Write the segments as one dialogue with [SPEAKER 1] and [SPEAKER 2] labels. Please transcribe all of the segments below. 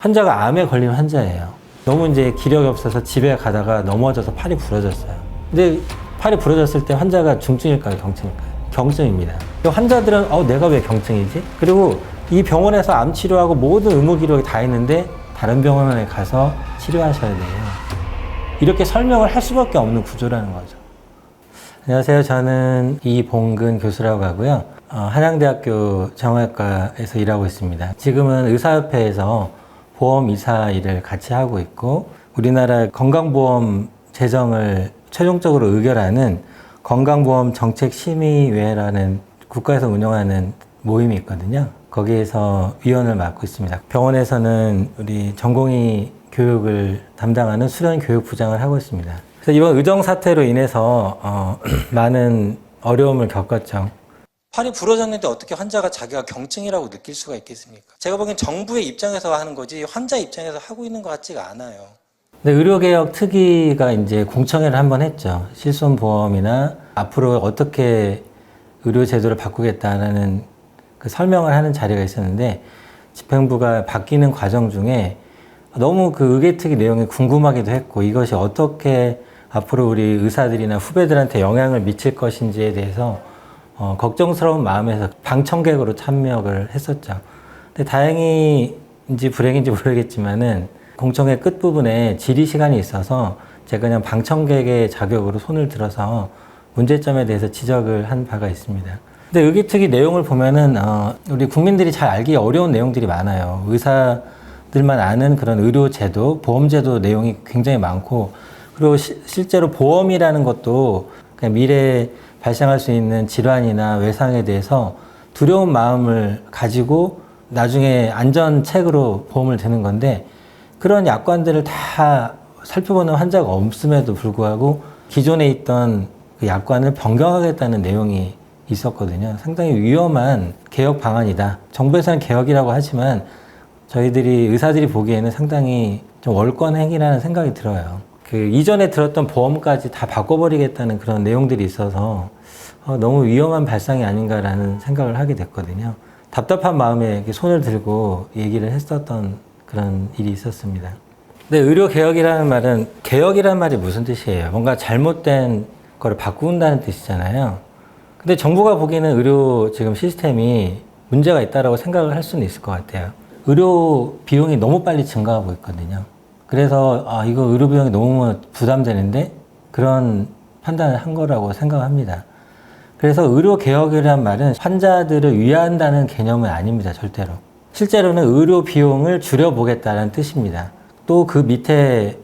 [SPEAKER 1] 환자가 암에 걸린 환자예요. 너무 이제 기력이 없어서 집에 가다가 넘어져서 팔이 부러졌어요. 근데 팔이 부러졌을 때 환자가 중증일까요, 경증일까요? 경증입니다. 환자들은 내가 왜 경증이지? 그리고 이 병원에서 암 치료하고 모든 의무 기록이 다 있는데 다른 병원에 가서 치료하셔야 돼요. 이렇게 설명을 할 수밖에 없는 구조라는 거죠. 안녕하세요. 저는 이봉근 교수라고 하고요. 한양대학교 정형외과에서 일하고 있습니다. 지금은 의사협회에서 보험이사 일을 같이 하고 있고, 우리나라 건강보험 제정을 최종적으로 의결하는 건강보험정책심의회라는 국가에서 운영하는 모임이 있거든요. 거기에서 위원을 맡고 있습니다. 병원에서는 우리 전공의 교육을 담당하는 수련교육부장을 하고 있습니다. 그래서 이번 의정 사태로 인해서 많은 어려움을 겪었죠. 팔이 부러졌는데 어떻게 환자가 자기가 경증이라고 느낄 수가 있겠습니까? 제가 보기엔 정부의 입장에서 하는 거지 환자 입장에서 하고 있는 것 같지가 않아요. 근데 의료개혁 특위가 이제 공청회를 한번 했죠. 실손보험이나 앞으로 어떻게 의료제도를 바꾸겠다라는 그 설명을 하는 자리가 있었는데, 집행부가 바뀌는 과정 중에 너무 그 의개특위 내용이 궁금하기도 했고, 이것이 어떻게 앞으로 우리 의사들이나 후배들한테 영향을 미칠 것인지에 대해서 걱정스러운 마음에서 방청객으로 참여를 했었죠. 근데 다행히인지 불행인지 모르겠지만은 공청회 끝부분에 질의 시간이 있어서 제가 그냥 방청객의 자격으로 손을 들어서 문제점에 대해서 지적을 한 바가 있습니다. 근데 의개특위 내용을 보면은 우리 국민들이 잘 알기 어려운 내용들이 많아요. 의사들만 아는 그런 의료제도, 보험제도 내용이 굉장히 많고, 그리고 실제로 보험이라는 것도 그냥 미래에 발생할 수 있는 질환이나 외상에 대해서 두려운 마음을 가지고 나중에 안전책으로 보험을 드는 건데, 그런 약관들을 다 살펴보는 환자가 없음에도 불구하고 기존에 있던 그 약관을 변경하겠다는 내용이 있었거든요. 상당히 위험한 개혁 방안이다. 정부에서는 개혁이라고 하지만 저희들이 의사들이 보기에는 상당히 좀 월권행위라는 생각이 들어요. 그 이전에 들었던 보험까지 다 바꿔버리겠다는 그런 내용들이 있어서 너무 위험한 발상이 아닌가라는 생각을 하게 됐거든요. 답답한 마음에 손을 들고 얘기를 했었던 그런 일이 있었습니다. 근데 의료개혁이라는 말은, 개혁이라는 말이 무슨 뜻이에요? 뭔가 잘못된 거를 바꾼다는 뜻이잖아요. 근데 정부가 보기에는 의료 지금 시스템이 문제가 있다고 생각을 할 수는 있을 것 같아요. 의료 비용이 너무 빨리 증가하고 있거든요. 그래서 이거 의료 비용이 너무 부담되는데 그런 판단을 한 거라고 생각합니다. 그래서 의료개혁이라는 말은 환자들을 위한다는 개념은 아닙니다. 절대로. 실제로는 의료 비용을 줄여보겠다는 뜻입니다. 또 그 밑에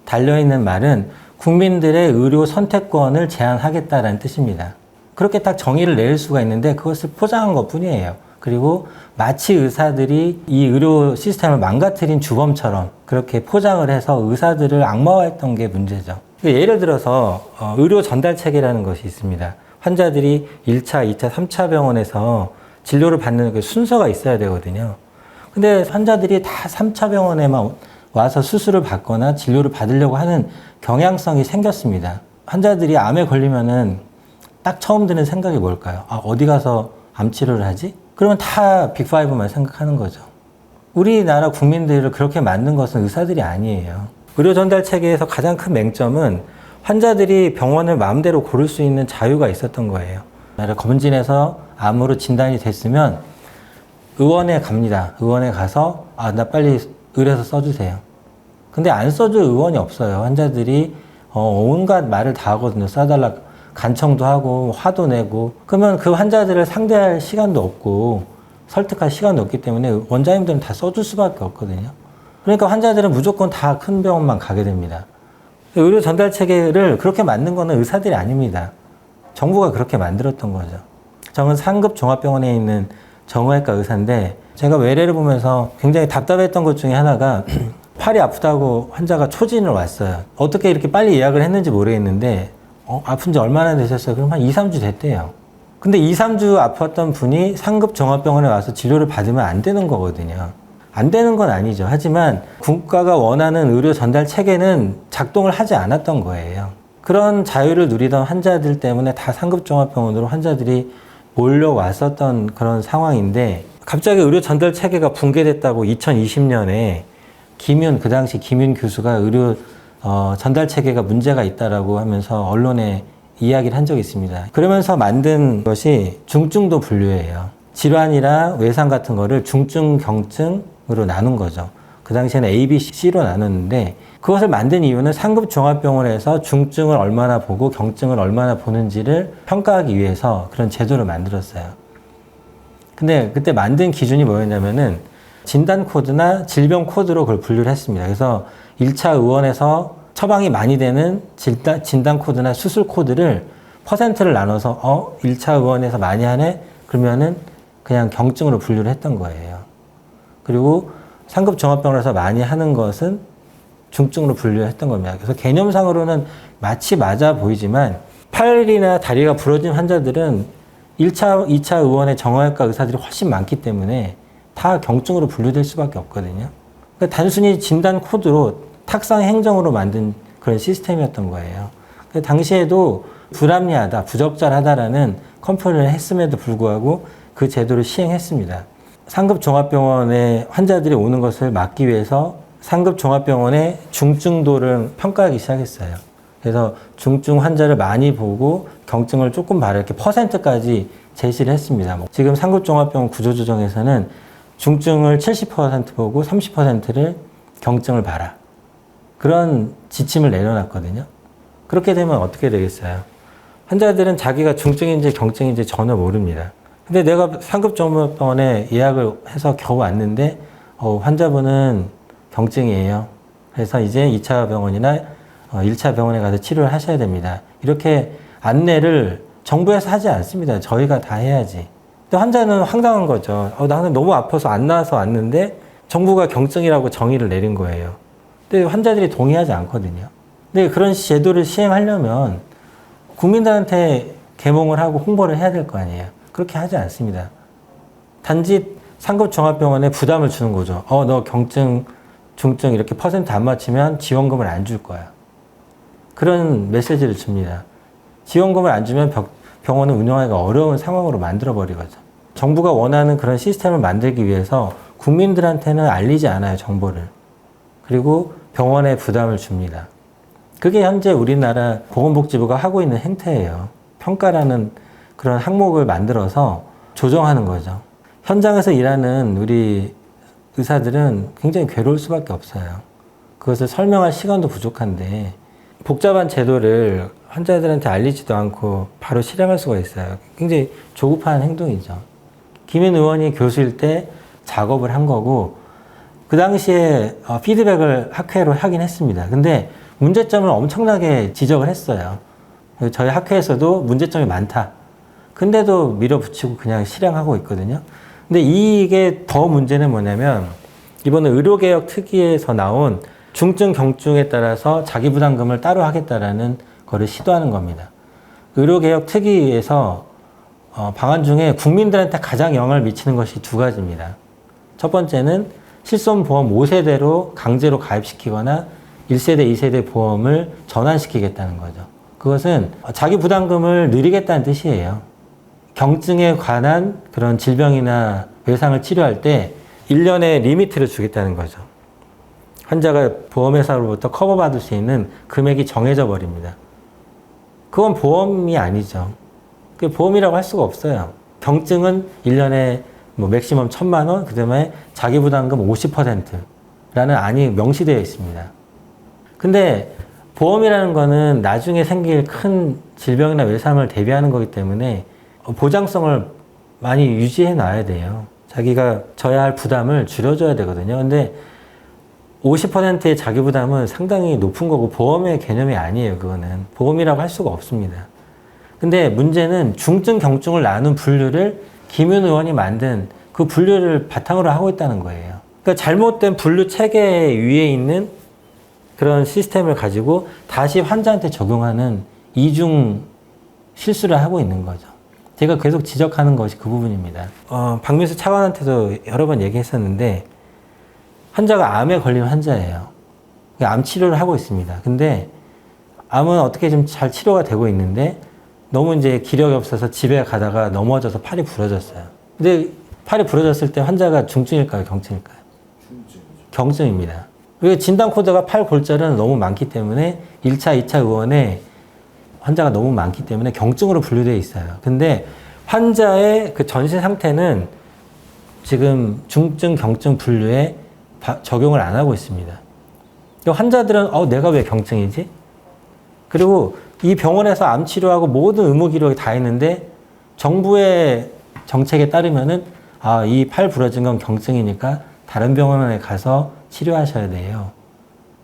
[SPEAKER 1] 달려있는 말은 국민들의 의료 선택권을 제한하겠다는 뜻입니다. 그렇게 딱 정의를 내릴 수가 있는데 그것을 포장한 것 뿐이에요. 그리고 마치 의사들이 이 의료 시스템을 망가뜨린 주범처럼 그렇게 포장을 해서 의사들을 악마화했던 게 문제죠. 예를 들어서 의료 전달 체계라는 것이 있습니다. 환자들이 1차, 2차, 3차 병원에서 진료를 받는 그 순서가 있어야 되거든요. 근데 환자들이 다 3차 병원에만 와서 수술을 받거나 진료를 받으려고 하는 경향성이 생겼습니다. 환자들이 암에 걸리면은 딱 처음 드는 생각이 뭘까요? 어디 가서 암 치료를 하지? 그러면 다 빅5만 생각하는 거죠. 우리나라 국민들을 그렇게 만든 것은 의사들이 아니에요. 의료 전달 체계에서 가장 큰 맹점은 환자들이 병원을 마음대로 고를 수 있는 자유가 있었던 거예요. 검진해서 암으로 진단이 됐으면 의원에 갑니다. 의원에 가서 나 빨리 의뢰서 써주세요. 근데 안 써줄 의원이 없어요. 환자들이 온갖 말을 다 하거든요. 써달라 간청도 하고 화도 내고. 그러면 그 환자들을 상대할 시간도 없고 설득할 시간도 없기 때문에 원장님들은 다 써줄 수밖에 없거든요. 그러니까 환자들은 무조건 다 큰 병원만 가게 됩니다. 의료 전달 체계를 그렇게 만든 거는 의사들이 아닙니다. 정부가 그렇게 만들었던 거죠. 저는 상급 종합병원에 있는 정형외과 의사인데, 제가 외래를 보면서 굉장히 답답했던 것 중에 하나가 팔이 아프다고 환자가 초진을 왔어요. 어떻게 이렇게 빨리 예약을 했는지 모르겠는데 아픈 지 얼마나 되셨어요? 그럼 한 2, 3주 됐대요. 근데 2, 3주 아팠던 분이 상급 종합병원에 와서 진료를 받으면 안 되는 거거든요. 안 되는 건 아니죠. 하지만 국가가 원하는 의료 전달 체계는 작동을 하지 않았던 거예요. 그런 자유를 누리던 환자들 때문에 다 상급 종합병원으로 환자들이 몰려왔었던 그런 상황인데, 갑자기 의료 전달 체계가 붕괴됐다고 2020년에 그 당시 김윤 교수가 의료 전달 체계가 문제가 있다라고 하면서 언론에 이야기를 한 적이 있습니다. 그러면서 만든 것이 중증도 분류예요. 질환이나 외상 같은 거를 중증, 경증으로 나눈 거죠. 그 당시에는 A, B, C로 나눴는데 그것을 만든 이유는 상급 종합병원에서 중증을 얼마나 보고 경증을 얼마나 보는지를 평가하기 위해서 그런 제도를 만들었어요. 근데 그때 만든 기준이 뭐였냐면은 진단 코드나 질병 코드로 그걸 분류를 했습니다. 그래서 1차 의원에서 처방이 많이 되는 진단 코드나 수술 코드를 퍼센트를 나눠서 1차 의원에서 많이 하네? 그러면은 그냥 경증으로 분류를 했던 거예요. 그리고 상급 종합병원에서 많이 하는 것은 중증으로 분류했던 겁니다. 그래서 개념상으로는 마치 맞아 보이지만 팔이나 다리가 부러진 환자들은 1차, 2차 의원의 정형외과 의사들이 훨씬 많기 때문에 다 경증으로 분류될 수밖에 없거든요. 그러니까 단순히 진단 코드로 탁상 행정으로 만든 그런 시스템이었던 거예요. 당시에도 불합리하다, 부적절하다라는 컴플레인을 했음에도 불구하고 그 제도를 시행했습니다. 상급 종합병원에 환자들이 오는 것을 막기 위해서 상급 종합병원의 중증도를 평가하기 시작했어요. 그래서 중증 환자를 많이 보고 경증을 조금 봐라 이렇게 퍼센트까지 제시를 했습니다. 지금 상급 종합병원 구조조정에서는 중증을 70% 보고 30%를 경증을 봐라. 그런 지침을 내려놨거든요. 그렇게 되면 어떻게 되겠어요? 환자들은 자기가 중증인지 경증인지 전혀 모릅니다. 근데 내가 상급 종합병원에 예약을 해서 겨우 왔는데 환자분은 경증이에요. 그래서 이제 2차 병원이나 1차 병원에 가서 치료를 하셔야 됩니다. 이렇게 안내를 정부에서 하지 않습니다. 저희가 다 해야지. 근데 환자는 황당한 거죠. 나는 너무 아파서 안 나와서 왔는데 정부가 경증이라고 정의를 내린 거예요. 근데 환자들이 동의하지 않거든요. 근데 그런 제도를 시행하려면 국민들한테 개몽을 하고 홍보를 해야 될 거 아니에요. 그렇게 하지 않습니다. 단지 상급 종합병원에 부담을 주는 거죠. 너 경증, 중증 이렇게 퍼센트 안 맞추면 지원금을 안 줄 거야. 그런 메시지를 줍니다. 지원금을 안 주면 병원을 운영하기가 어려운 상황으로 만들어버리거든요. 정부가 원하는 그런 시스템을 만들기 위해서 국민들한테는 알리지 않아요, 정보를. 그리고 병원에 부담을 줍니다. 그게 현재 우리나라 보건복지부가 하고 있는 행태예요. 평가라는 그런 항목을 만들어서 조정하는 거죠. 현장에서 일하는 우리 의사들은 굉장히 괴로울 수밖에 없어요. 그것을 설명할 시간도 부족한데 복잡한 제도를 환자들한테 알리지도 않고 바로 실행할 수가 있어요. 굉장히 조급한 행동이죠. 김인 의원이 교수일 때 작업을 한 거고 그 당시에 피드백을 학회로 하긴 했습니다. 근데 문제점을 엄청나게 지적을 했어요. 저희 학회에서도 문제점이 많다. 근데도 밀어붙이고 그냥 실행하고 있거든요. 근데 이게 더 문제는 뭐냐면 이번에 의료개혁 특위에서 나온 중증, 경증에 따라서 자기부담금을 따로 하겠다라는 거를 시도하는 겁니다. 의료개혁 특위에서 방안 중에 국민들한테 가장 영향을 미치는 것이 두 가지입니다. 첫 번째는 실손보험 5세대로 강제로 가입시키거나 1세대, 2세대 보험을 전환시키겠다는 거죠. 그것은 자기부담금을 늘리겠다는 뜻이에요. 경증에 관한 그런 질병이나 외상을 치료할 때 1년의 리미트를 주겠다는 거죠. 환자가 보험회사로부터 커버받을 수 있는 금액이 정해져 버립니다. 그건 보험이 아니죠. 그게 보험이라고 할 수가 없어요. 경증은 1년에 맥시멈 1,000만 원, 그 다음에 자기부담금 50%라는 안이 명시되어 있습니다. 근데 보험이라는 거는 나중에 생길 큰 질병이나 외상을 대비하는 거기 때문에 보장성을 많이 유지해 놔야 돼요. 자기가 져야 할 부담을 줄여줘야 되거든요. 근데 50%의 자기 부담은 상당히 높은 거고 보험의 개념이 아니에요. 그거는 보험이라고 할 수가 없습니다. 근데 문제는 중증, 경증을 나눈 분류를 김윤 의원이 만든 그 분류를 바탕으로 하고 있다는 거예요. 그러니까 잘못된 분류 체계 위에 있는 그런 시스템을 가지고 다시 환자한테 적용하는 이중 실수를 하고 있는 거죠. 제가 계속 지적하는 것이 그 부분입니다. 박민수 차관한테도 여러 번 얘기했었는데 환자가 암에 걸린 환자예요. 암 치료를 하고 있습니다. 근데 암은 어떻게 좀 잘 치료가 되고 있는데 너무 이제 기력이 없어서 집에 가다가 넘어져서 팔이 부러졌어요. 근데 팔이 부러졌을 때 환자가 중증일까요? 경증일까요? 경증입니다. 왜 진단 코드가 8골절은 너무 많기 때문에 1차, 2차 의원에 환자가 너무 많기 때문에 경증으로 분류되어 있어요. 근데 환자의 그 전신 상태는 지금 중증, 경증 분류에 적용을 안 하고 있습니다. 환자들은 내가 왜 경증이지? 그리고 이 병원에서 암 치료하고 모든 의무 기록이 다 있는데 정부의 정책에 따르면은 이 팔 부러진 건 경증이니까 다른 병원에 가서 치료하셔야 돼요.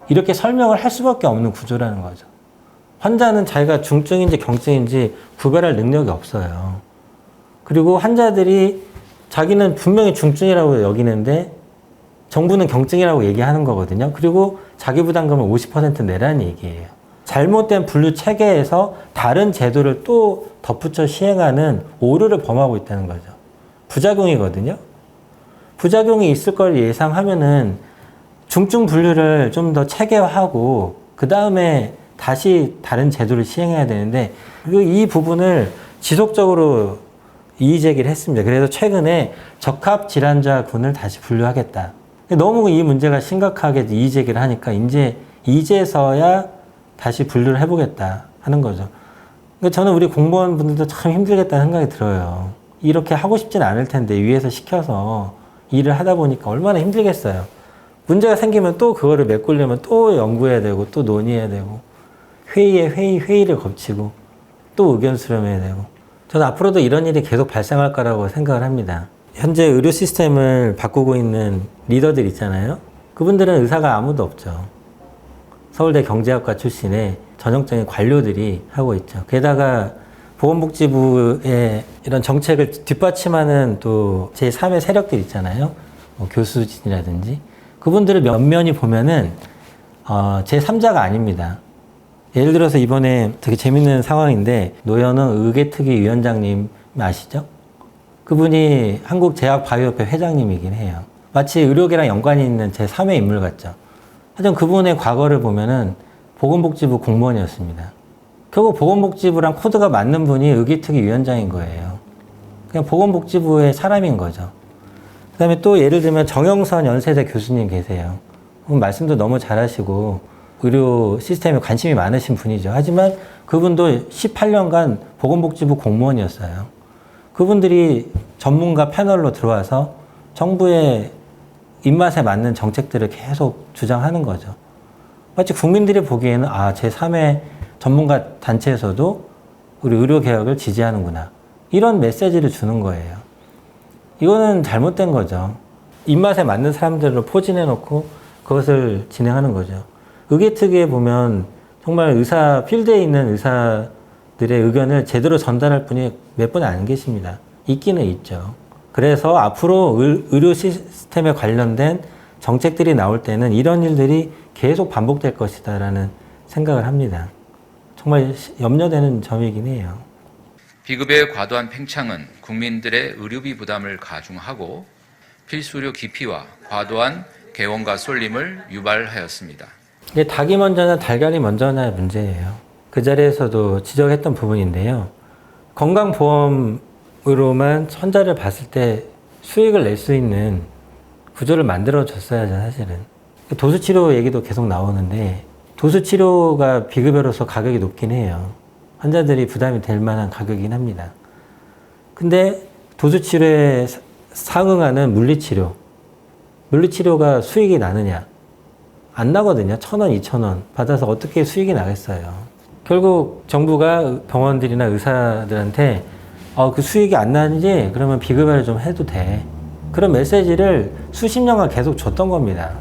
[SPEAKER 1] 이렇게 설명을 할 수밖에 없는 구조라는 거죠. 환자는 자기가 중증인지 경증인지 구별할 능력이 없어요. 그리고 환자들이 자기는 분명히 중증이라고 여기는데 정부는 경증이라고 얘기하는 거거든요. 그리고 자기 부담금을 50% 내라는 얘기예요. 잘못된 분류 체계에서 다른 제도를 또 덧붙여 시행하는 오류를 범하고 있다는 거죠. 부작용이거든요. 부작용이 있을 걸 예상하면은 중증 분류를 좀 더 체계화하고 그 다음에 다시 다른 제도를 시행해야 되는데 이 부분을 지속적으로 이의 제기를 했습니다. 그래서 최근에 적합 질환자군을 다시 분류하겠다. 너무 이 문제가 심각하게 이의 제기를 하니까 이제서야 다시 분류를 해보겠다 하는 거죠. 그러니까 저는 우리 공무원분들도 참 힘들겠다는 생각이 들어요. 이렇게 하고 싶진 않을 텐데 위에서 시켜서 일을 하다 보니까 얼마나 힘들겠어요. 문제가 생기면 또 그거를 메꾸려면 또 연구해야 되고 또 논의해야 되고 회의를 거치고 또 의견 수렴해야 되고 저는 앞으로도 이런 일이 계속 발생할 거라고 생각을 합니다. 현재 의료 시스템을 바꾸고 있는 리더들 있잖아요. 그분들은 의사가 아무도 없죠. 서울대 경제학과 출신의 전형적인 관료들이 하고 있죠. 게다가 보건복지부의 이런 정책을 뒷받침하는 또 제3의 세력들 있잖아요. 교수진이라든지. 그분들을 면면히 보면은, 제3자가 아닙니다. 예를 들어서 이번에 되게 재밌는 상황인데, 노현웅 의계특위 위원장님 아시죠? 그분이 한국제약바이오협회 회장님이긴 해요. 마치 의료계랑 연관이 있는 제3의 인물 같죠. 하여튼 그분의 과거를 보면은 보건복지부 공무원이었습니다. 결국 보건복지부랑 코드가 맞는 분이 의기특위 위원장인 거예요. 그냥 보건복지부의 사람인 거죠. 그 다음에 또 예를 들면 정영선 연세대 교수님 계세요. 말씀도 너무 잘하시고 의료 시스템에 관심이 많으신 분이죠. 하지만 그분도 18년간 보건복지부 공무원이었어요. 그분들이 전문가 패널로 들어와서 정부의 입맛에 맞는 정책들을 계속 주장하는 거죠. 마치 국민들이 보기에는 제3의 전문가 단체에서도 우리 의료개혁을 지지하는구나. 이런 메시지를 주는 거예요. 이거는 잘못된 거죠. 입맛에 맞는 사람들로 포진해놓고 그것을 진행하는 거죠. 의계특위에 보면 정말 필드에 있는 의사들의 의견을 제대로 전달할 분이 몇 분 안 계십니다. 있기는 있죠. 그래서 앞으로 의료 시스템에 관련된 정책들이 나올 때는 이런 일들이 계속 반복될 것이다라는 생각을 합니다. 정말 염려되는 점이긴 해요.
[SPEAKER 2] 비급여의 과도한 팽창은 국민들의 의료비 부담을 가중하고 필수의료 기피와 과도한 개원과 쏠림을 유발하였습니다.
[SPEAKER 1] 이게 닭이 먼저나 달걀이 먼저나의 문제예요. 그 자리에서도 지적했던 부분인데요. 건강보험으로만 환자를 봤을 때 수익을 낼 수 있는 구조를 만들어줬어야죠, 사실은. 도수치료 얘기도 계속 나오는데 도수치료가 비급여로서 가격이 높긴 해요. 환자들이 부담이 될 만한 가격이긴 합니다. 근데 도수치료에 상응하는 물리치료가 수익이 나느냐? 안 나거든요. 1,000원, 2,000원 받아서 어떻게 수익이 나겠어요. 결국 정부가 병원들이나 의사들한테 그 수익이 안 나는지 그러면 비급여를 좀 해도 돼. 그런 메시지를 수십 년간 계속 줬던 겁니다.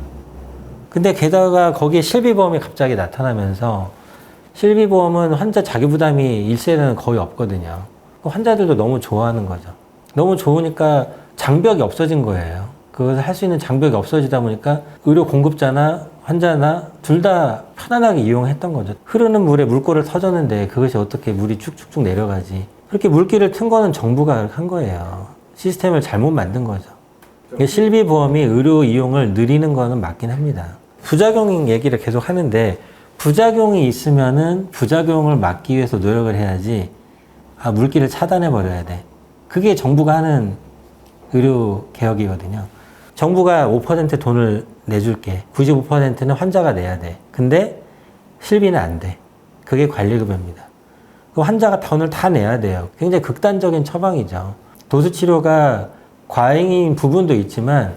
[SPEAKER 1] 근데 게다가 거기에 실비보험이 갑자기 나타나면서 실비보험은 환자 자기부담이 1세대는 거의 없거든요. 환자들도 너무 좋아하는 거죠. 너무 좋으니까 장벽이 없어진 거예요. 그것을 할 수 있는 장벽이 없어지다 보니까 의료 공급자나 환자나 둘 다 편안하게 이용했던 거죠. 흐르는 물에 물꼬를 터졌는데 그것이 어떻게 물이 쭉쭉쭉 내려가지. 그렇게 물길을 튼 거는 정부가 한 거예요. 시스템을 잘못 만든 거죠. 실비보험이 의료 이용을 느리는 거는 맞긴 합니다. 부작용 얘기를 계속 하는데 부작용이 있으면은 부작용을 막기 위해서 노력을 해야지 물길을 차단해 버려야 돼. 그게 정부가 하는 의료 개혁이거든요. 정부가 5% 돈을 내줄게. 95%는 환자가 내야 돼. 근데 실비는 안 돼. 그게 관리급여입니다. 그 환자가 돈을 다 내야 돼요. 굉장히 극단적인 처방이죠. 도수치료가 과잉인 부분도 있지만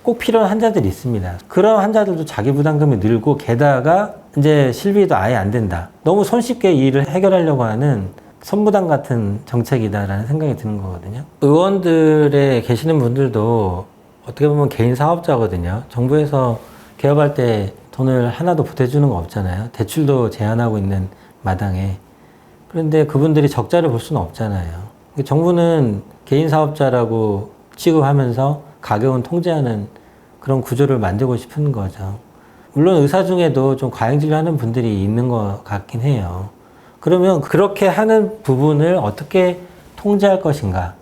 [SPEAKER 1] 꼭 필요한 환자들이 있습니다. 그런 환자들도 자기 부담금이 늘고 게다가 이제 실비도 아예 안 된다. 너무 손쉽게 이 일을 해결하려고 하는 선무당 같은 정책이다라는 생각이 드는 거거든요. 의원들에 계시는 분들도 어떻게 보면 개인 사업자거든요. 정부에서 개업할 때 돈을 하나도 보태주는 거 없잖아요. 대출도 제한하고 있는 마당에. 그런데 그분들이 적자를 볼 수는 없잖아요. 정부는 개인 사업자라고 취급하면서 가격은 통제하는 그런 구조를 만들고 싶은 거죠. 물론 의사 중에도 좀 과잉진료하는 분들이 있는 것 같긴 해요. 그러면 그렇게 하는 부분을 어떻게 통제할 것인가,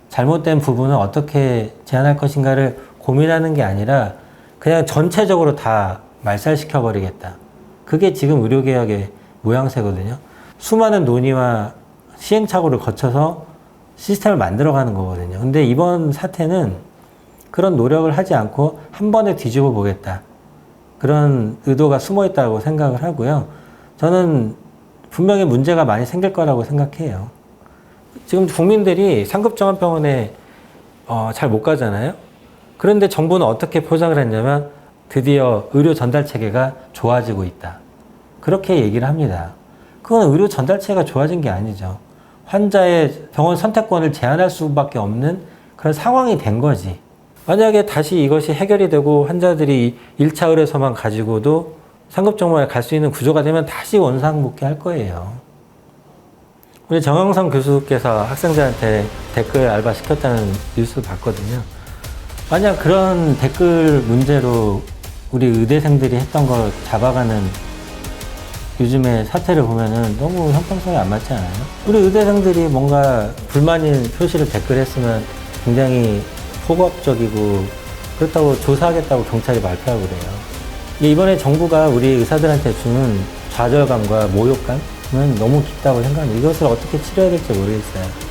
[SPEAKER 1] 잘못된 부분을 어떻게 제한할 것인가를 고민하는 게 아니라 그냥 전체적으로 다 말살시켜 버리겠다. 그게 지금 의료개혁의 모양새거든요. 수많은 논의와 시행착오를 거쳐서 시스템을 만들어가는 거거든요. 근데 이번 사태는 그런 노력을 하지 않고 한 번에 뒤집어 보겠다. 그런 의도가 숨어 있다고 생각을 하고요. 저는 분명히 문제가 많이 생길 거라고 생각해요. 지금 국민들이 상급종합병원에 잘 못 가잖아요. 그런데 정부는 어떻게 포장을 했냐면 드디어 의료 전달 체계가 좋아지고 있다. 그렇게 얘기를 합니다. 그건 의료 전달 체계가 좋아진 게 아니죠. 환자의 병원 선택권을 제한할 수밖에 없는 그런 상황이 된 거지. 만약에 다시 이것이 해결이 되고 환자들이 1차 의료소만 가지고도 상급정보에 갈 수 있는 구조가 되면 다시 원상복귀할 거예요. 우리 정영선 교수께서 학생들한테 댓글 알바 시켰다는 뉴스 봤거든요. 만약 그런 댓글 문제로 우리 의대생들이 했던 거 잡아가는 요즘의 사태를 보면은 너무 형평성이 안 맞지 않아요? 우리 의대생들이 뭔가 불만인 표시를 댓글했으면 굉장히 폭압적이고 그렇다고 조사하겠다고 경찰이 발표하고 그래요. 이번에 정부가 우리 의사들한테 주는 좌절감과 모욕감은 너무 깊다고 생각합니다. 이것을 어떻게 치료해야 될지 모르겠어요.